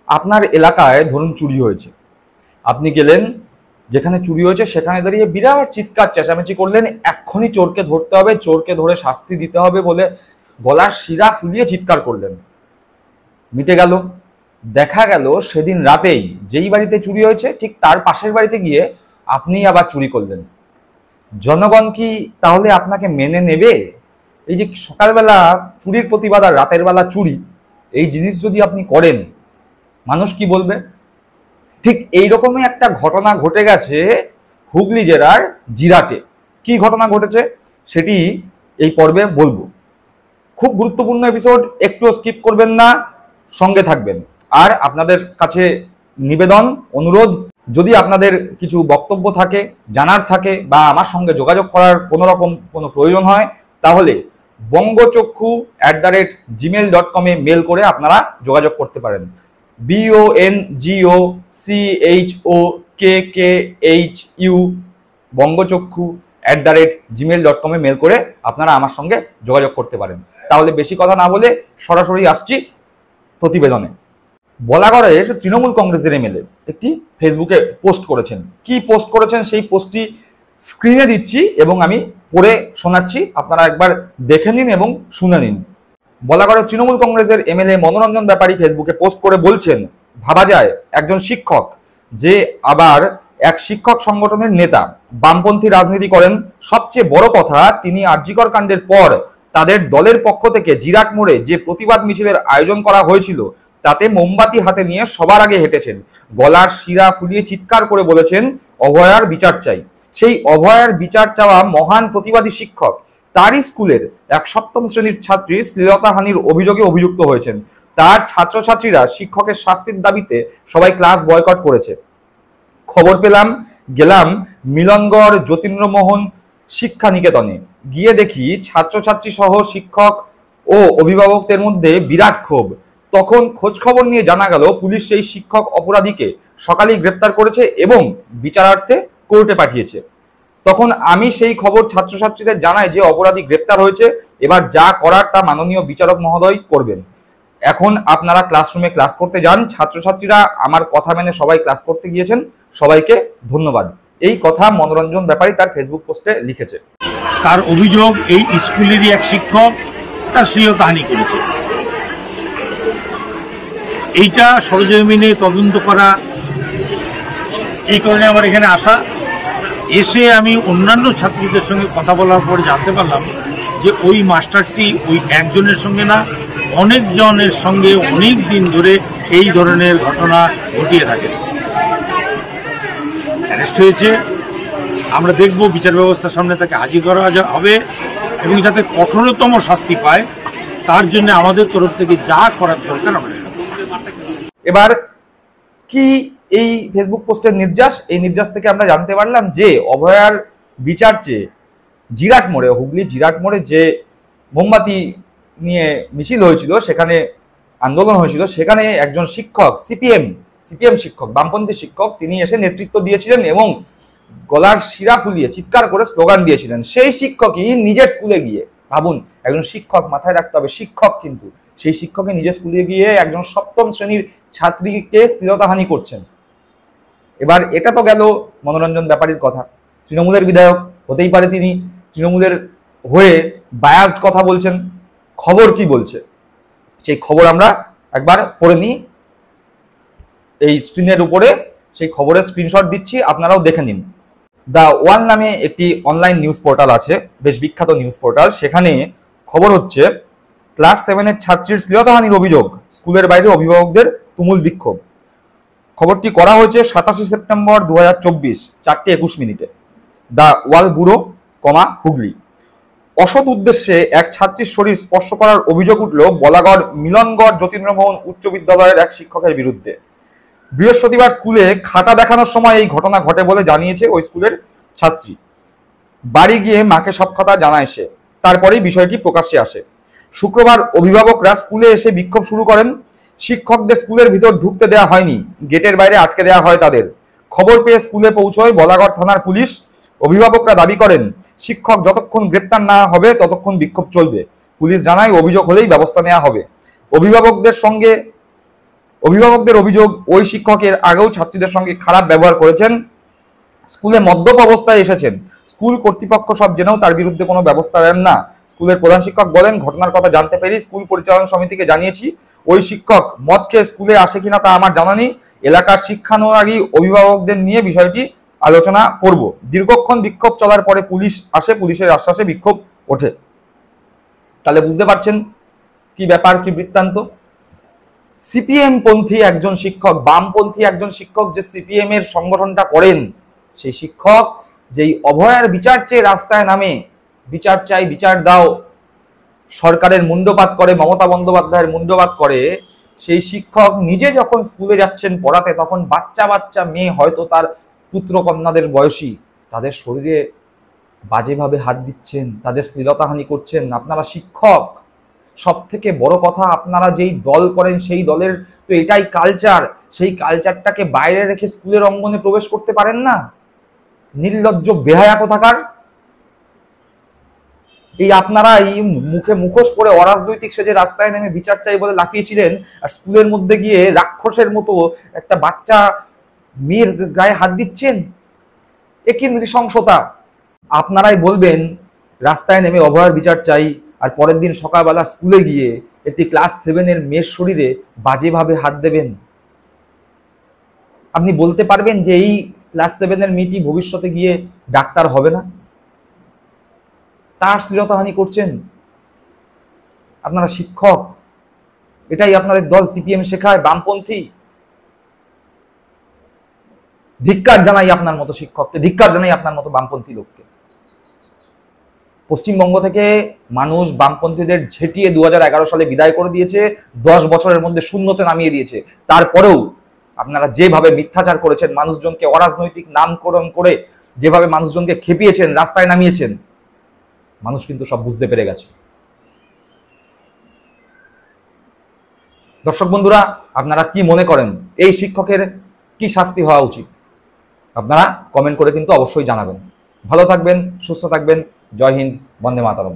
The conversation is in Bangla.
আপনার এলাকায় ধরুন চুরি হয়েছে, আপনি গেলেন, যেখানে চুরি হয়েছে সেখানে দাঁড়িয়ে বিরাট চিৎকার চেঁচামেচি করলেন, এক্ষুনি চোরকে ধরতে হবে, চোরকে ধরে শাস্তি দিতে হবে বলে গলার শিরা ফুলিয়ে চিৎকার করলেন, মিটে গেল। দেখা গেল সেদিন রাতেই যেই বাড়িতে চুরি হয়েছে ঠিক তার পাশের বাড়িতে গিয়ে আপনি আবার চুরি করলেন। জনগণ কি তাহলে আপনাকে মেনে নেবে? এই যে সকালবেলা চুরির প্রতিবাদ আর রাতের বেলা চুরি, এই জিনিস যদি আপনি করেন, মানুষ কি বলবে? ঠিক এইরকমই একটা ঘটনা ঘটে গেছে হুগলি জেলার জিরাটে। কি ঘটনা ঘটেছে সেটি এই পর্বে বলবো। খুব গুরুত্বপূর্ণ এপিসোড, একটু স্কিপ করবেন না, সঙ্গে থাকবেন। আর আপনাদের কাছে নিবেদন, অনুরোধ, যদি আপনাদের কিছু বক্তব্য থাকে, জানার থাকে, বা আমার সঙ্গে যোগাযোগ করার কোনো প্রয়োজন হয়, তাহলে bongachokku@gmail.com মেল করে আপনারা যোগাযোগ করতে পারেন। BONGOCHOKKHU bongachokku@gmail.com মেল করে আপনারা আমার সঙ্গে যোগাযোগ করতে পারেন। তাহলে বেশি কথা না বলে সরাসরি আসছি প্রতিবেদনে। বলাগড়ের তৃণমূল কংগ্রেসের এমএলএ একটি ফেসবুকে পোস্ট করেছেন। কি পোস্ট করেছেন সেই পোস্টটি স্ক্রিনে দিচ্ছি এবং আমি পড়ে শোনাচ্ছি, আপনারা একবার দেখে নিন এবং শুনে নিন। বলাগড়ের তৃণমূল কংগ্রেসের এমএলএ মনোরঞ্জন ব্যাপারী ফেসবুকে পোস্ট করে বলছেন, ভাবা যায় একজন শিক্ষক যে আবার এক শিক্ষক সংগঠনের নেতা, বামপন্থী রাজনীতি করেন। সবচেয়ে বড় কথা, তিনি আরজিকর কাণ্ডের পর তাদের দলের পক্ষ থেকে জিরাট মোড়ে যে প্রতিবাদ মিছিলের আয়োজন করা হয়েছিল তাতে মোমবাতি হাতে নিয়ে সবার আগে হেঁটেছেন, গলার শিরা ফুলিয়ে চিৎকার করে বলেছেন অভয়ার বিচার চাই। সেই অভয়ার বিচার চাওয়া মহান প্রতিবাদী শিক্ষক তারই স্কুলের এক সপ্তম শ্রেণীর ছাত্রী শ্লীলতাহানির অভিযোগে অভিযুক্ত হয়েছেন। তার ছাত্রছাত্রীরা শিক্ষকের শাস্তির দাবিতে সবাই ক্লাস বয়কট করেছে। খবর পেলাম, গেলাম মিলনগড় যতীন্দ্রমোহন শিক্ষা নিকেতনে, গিয়ে দেখি ছাত্রছাত্রী সহ শিক্ষক ও অভিভাবকদের মধ্যে বিরাট ক্ষোভ। তখন খোঁজ খবর নিয়ে জানা গেল পুলিশ সেই শিক্ষক অপরাধীকে সকালেই গ্রেপ্তার করেছে এবং বিচারার্থে কোর্টে পাঠিয়েছে। তখন আমি সেই খবর ছাত্রছাত্রীদের জানাই যে অপরাধী গ্রেপ্তার হয়েছে, এবার যা করার তা মাননীয় বিচারক মহোদয় করবেন। এখন আপনারা ক্লাসরুমে ক্লাস করতে যান। ছাত্রছাত্রীরা আমার কথা মেনে সবাই ক্লাস করতে গিয়েছেন, সবাইকে ধন্যবাদ। এই কথা মনোরঞ্জন ব্যাপারী তার ফেসবুক পোস্টে লিখেছে। তার অভিযোগ এই স্কুলেরই এক শিক্ষক তার শ্লীলতাহানি করেছে। এইটা সরজমিনে তদন্ত করা, এই কারণে আমার এখানে আসা। এসে আমি অন্যান্য ছাত্রীদের সঙ্গে কথা বলার পরে জানতে পারলাম যে ওই মাস্টারটি ওই একজনের সঙ্গে না, অনেকজনের সঙ্গে অনেক দিন ধরে এই ধরনের ঘটনা ঘটিয়ে থাকে। অ্যারেস্ট হয়েছে, আমরা দেখব বিচার ব্যবস্থার সামনে তাকে হাজির করা হবে এবং যাতে কঠোরতম শাস্তি পায়, তার জন্য আমাদের তরফ থেকে যা করার দরকার আমরা। এবার কি এই ফেসবুক পোস্টের নির্যাস, এই নির্যাস থেকে আমরা জানতে পারলাম যে অভয়ার বিচার চেয়ে জিরাট মোড়ে, হুগলি জিরাট মোড়ে যে মোমবাতি নিয়ে মিছিল হয়েছিল, সেখানে আন্দোলন হয়েছিল, সেখানে একজন শিক্ষক, সিপিএম শিক্ষক, বামপন্থী শিক্ষক, তিনি এসে নেতৃত্ব দিয়েছিলেন এবং গলার শিরা ফুলিয়ে চিৎকার করে স্লোগান দিয়েছিলেন। সেই শিক্ষকই নিজের স্কুলে গিয়ে, ভাবুন একজন শিক্ষক, মাথায় রাখতে হবে শিক্ষক, কিন্তু সেই শিক্ষকই নিজের স্কুলে গিয়ে একজন সপ্তম শ্রেণীর ছাত্রীকে শ্লীলতাহানি করছেন। এবার এটা তো গেল মনোরঞ্জন ব্যাপারীর কথা, তৃণমূলের বিধায়ক, হতেই পারে তিনি তৃণমূলের হয়ে বায়াসড কথা বলছেন। খবর কি বলছে সেই খবর আমরা একবার পড়ে নিই। এই স্ক্রিনের উপরে সেই খবরের স্ক্রিনশট দিচ্ছি, আপনারাও দেখে নিন। দ্য ওয়াল নামে একটি অনলাইন নিউজ পোর্টাল আছে, বেশ বিখ্যাত নিউজ পোর্টাল। সেখানে খবর হচ্ছে, ক্লাস 7-এর ছাত্রীর শ্লীলতাহানির অভিযোগ, স্কুলের বাইরে অভিভাবকদের তুমুল বিক্ষোভ। খবরটি করা হয়েছে 27 September 2024, 4:21। The wall bureau, Hooghly. অসৎ উদ্দেশ্যে এক ছাত্রীর শরীর স্পর্শ করার অভিযোগ উঠল বলাগড় মিলনগড় যতীন্দ্রমোহন উচ্চ বিদ্যালয়ের এক শিক্ষকের বিরুদ্ধে। বৃহস্পতিবার স্কুলে খাতা দেখানোর সময় এই ঘটনা ঘটে বলে জানিয়েছে ওই স্কুলের ছাত্রী। বাড়ি গিয়ে মাকে সব কথা জানায় সে, তারপরেই বিষয়টি প্রকাশ্যে আসে। শুক্রবার অভিভাবকরা স্কুলে এসে বিক্ষোভ শুরু করেন। শিক্ষকদের স্কুলের ভিতর ঢুকতে দেওয়া হয়নি, গেটের বাইরে আটকে দেওয়া হয় তাদের। খবর পেয়ে স্কুলে পৌঁছয় বলাগড় থানার পুলিশ। অভিভাবকরা দাবি করেন শিক্ষক যতক্ষণ গ্রেপ্তার না হবে ততক্ষণ বিক্ষোভ চলবে। পুলিশ জানায় অভিযোগ হলেই ব্যবস্থা নেওয়া হবে। অভিভাবকদের অভিযোগ, ওই শিক্ষকের আগেও ছাত্রীদের সঙ্গে খারাপ ব্যবহার করেছেন, স্কুলে মদ্যপ অবস্থায় এসেছেন, স্কুল কর্তৃপক্ষ সব জেনেও তার বিরুদ্ধে কোনো ব্যবস্থা নেন না। স্কুলের প্রধান শিক্ষক বলেন, ঘটনার কথা জানতে পেরে স্কুল পরিচালনা সমিতিকে জানিয়েছি। ওই শিক্ষক মদ খেয়ে স্কুলে আসে কিনা তা আমার জানা নেই। এলাকার শিক্ষানুরাগী অভিভাবকদের নিয়ে বিষয়টি আলোচনা করব। দীর্ঘক্ষণ বিক্ষোভ চলার পরে পুলিশ আসে, পুলিশের আশ্বাসে বিক্ষোভ ওঠে। তাহলে বুঝতে পারছেন কি ব্যাপার, কি বৃত্তান্ত। সিপিএম পন্থী একজন শিক্ষক, বামপন্থী একজন শিক্ষক যে সিপিএম এর সংগঠনটা করেন, সেই শিক্ষক যেই অভয়ার বিচার চেয়ে রাস্তায় নামে, বিচার চাই, বিচার দাও, সরকারের মুন্ডপাত করে, মমতা বন্দ্যোপাধ্যায়ের মুন্ডপাত করে, সেই শিক্ষক নিজে যখন স্কুলে যাচ্ছেন পড়াতে, তখন বাচ্চা বাচ্চা মেয়ে, হয়তো তার পুত্র কন্যাদের বয়সী, তাদের শরীরে বাজেভাবে হাত দিচ্ছেন, তাদের শ্লীলতাহানি করছেন। আপনারা শিক্ষক, সব থেকে বড় কথা, আপনারা যেই দল করেন সেই দলের তো এটাই কালচার, সেই কালচারটাকে বাইরে রেখে স্কুলের অঙ্গনে প্রবেশ করতে পারেন না? নির্লজ্জ বেহায়া কোথাকার। এই আপনারা এই মুখে মুখোশ পরে অরাজনৈতিক সেজে রাস্তায় নেমে বিচার চাই বলে লাফিয়েছিলেন, আর স্কুলের মধ্যে গিয়ে রাক্ষসের মতো একটা বাচ্চা মেয়ের গায়ে হাত দিচ্ছেন। এ কি নৃশংসতা! আপনারাই বলবেন রাস্তায় নেমে অভয়ার বিচার চাই, আর পরের দিন সকালবেলা স্কুলে গিয়ে একটি ক্লাস 7-এর মেয়ের শরীরে বাজেভাবে হাত দেবেন। আপনি বলতে পারবেন যে এই ক্লাস 7-এর মেয়েটি ভবিষ্যতে গিয়ে ডাক্তার হবে না? তার শ্লীলতাহানি করছেন। আপনারা শিক্ষক, এটাই আপনাদের দল সিপিএম শেখায়, বামপন্থী। ধিক্কার জানাই আপনার মতো শিক্ষককে, ধিক্কার জানাই আপনার মতো বামপন্থী লোককে। পশ্চিমবঙ্গ থেকে মানুষ বামপন্থীদের ঝেঁটিয়ে 2011 সালে বিদায় করে দিয়েছে, 10 বছরের মধ্যে শূন্যতে নামিয়ে দিয়েছে। তারপরেও আপনারা যেভাবে মিথ্যাচার করেছেন, মানুষজনকে অরাজনৈতিক নামকরণ করে যেভাবে মানুষজনকে খেপিয়েছেন, রাস্তায় নামিয়েছেন, মানুষ কিন্তু সব বুঝতে পেরে গেছে। দর্শক বন্ধুরা, আপনারা কি মনে করেন এই শিক্ষকের কি শাস্তি হওয়া উচিত? আপনারা কমেন্ট করে কিন্তু অবশ্যই জানাবেন। ভালো থাকবেন, সুস্থ থাকবেন। জয় হিন্দ, বন্দে মাতরম।